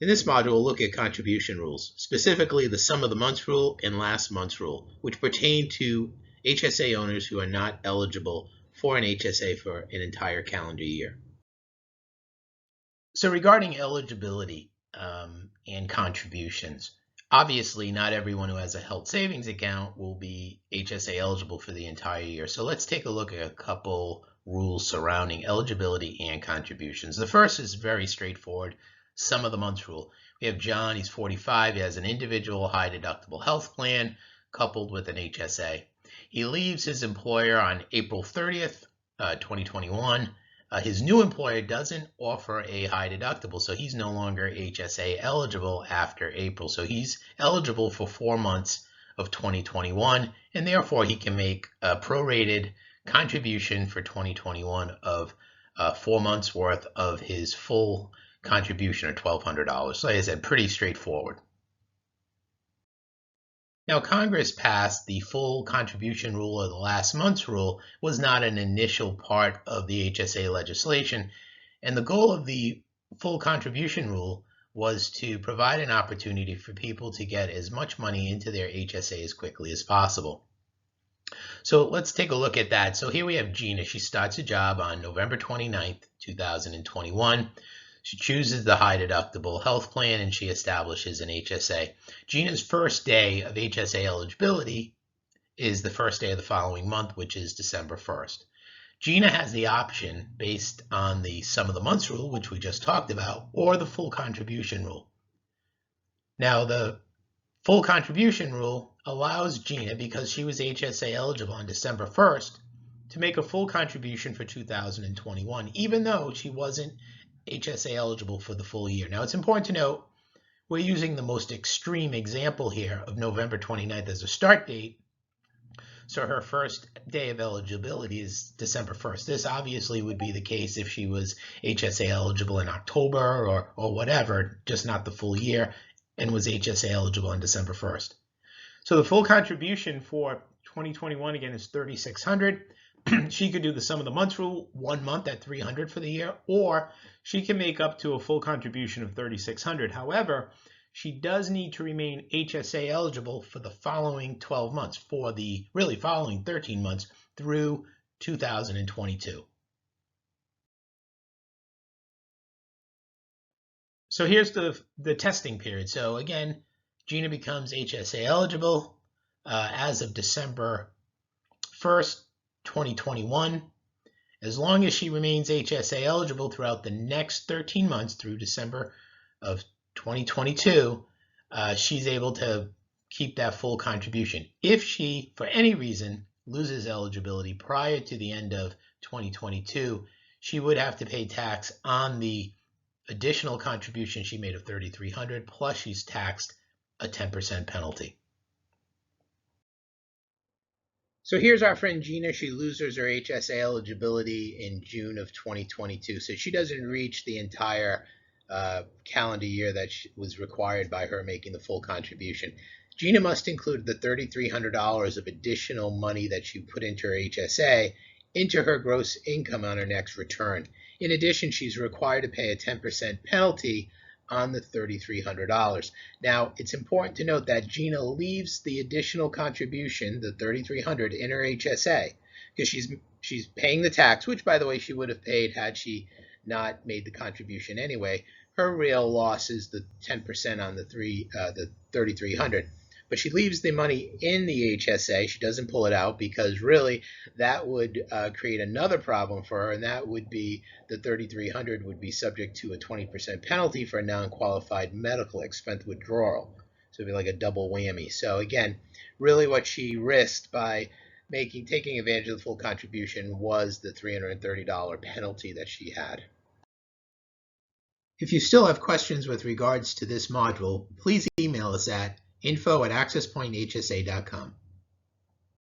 In this module, we'll look at contribution rules, specifically the sum of the months rule and last month's rule, which pertain to HSA owners who are not eligible for an HSA for an entire calendar year. So regarding eligibility and contributions, obviously not everyone who has a health savings account will be HSA eligible for the entire year. So let's take a look at a couple rules surrounding eligibility and contributions. The first is very straightforward. Sum of the months rule. We have John, he's 45, he has an individual high deductible health plan coupled with an HSA. He leaves his employer on April 30th, 2021. His new employer doesn't offer a high deductible, so he's no longer HSA eligible after April. So he's eligible for 4 months of 2021, and therefore he can make a prorated contribution for 2021 of 4 months worth of his full contribution of $1,200. So like I said, pretty straightforward. Now, Congress passed the full contribution rule, or the last month's rule, was not an initial part of the HSA legislation. And the goal of the full contribution rule was to provide an opportunity for people to get as much money into their HSA as quickly as possible. So let's take a look at that. So here we have Gina. She starts a job on November 29th, 2021. She chooses the high deductible health plan and she establishes an HSA. Gina's first day of HSA eligibility is the first day of the following month, which is December 1st. Gina has the option based on the sum of the months rule, which we just talked about, or the full contribution rule. Now, the full contribution rule allows Gina, because she was HSA eligible on December 1st, to make a full contribution for 2021, even though she wasn't HSA eligible for the full year. Now, it's important to note we're using the most extreme example here of November 29th as a start date. So her first day of eligibility is December 1st. This obviously would be the case if she was HSA eligible in October or whatever, just not the full year, and was HSA eligible on December 1st. So the full contribution for 2021 again is $3,600. She could do the sum of the months rule, 1 month at $300 for the year, or she can make up to a full contribution of $3,600. However, she does need to remain HSA eligible for the following 12 months, for the really following 13 months through 2022. So here's the testing period. So again, Gina becomes HSA eligible as of December 1st, 2021. As long as she remains HSA eligible throughout the next 13 months through December of 2022, she's able to keep that full contribution. If she, for any reason, loses eligibility prior to the end of 2022, she would have to pay tax on the additional contribution she made of $3,300, plus she's taxed a 10% penalty. So here's our friend Gina. She loses her HSA eligibility in June of 2022. So she doesn't reach the entire calendar year that was required by her making the full contribution. Gina must include the $3,300 of additional money that she put into her HSA into her gross income on her next return. In addition, she's required to pay a 10% penalty on the $3,300. Now, it's important to note that Gina leaves the additional contribution, the $3,300, in her HSA because she's paying the tax, which, by the way, she would have paid had she not made the contribution anyway. Her real loss is the 10% on the $3,300. But she leaves the money in the HSA. She doesn't pull it out because really that would create another problem for her, and that would be the $3,300 would be subject to a 20% penalty for a non-qualified medical expense withdrawal. So it'd be like a double whammy. So again, really what she risked by taking advantage of the full contribution was the $330 penalty that she had. If you still have questions with regards to this module, please email us at info@accesspointhsa.com.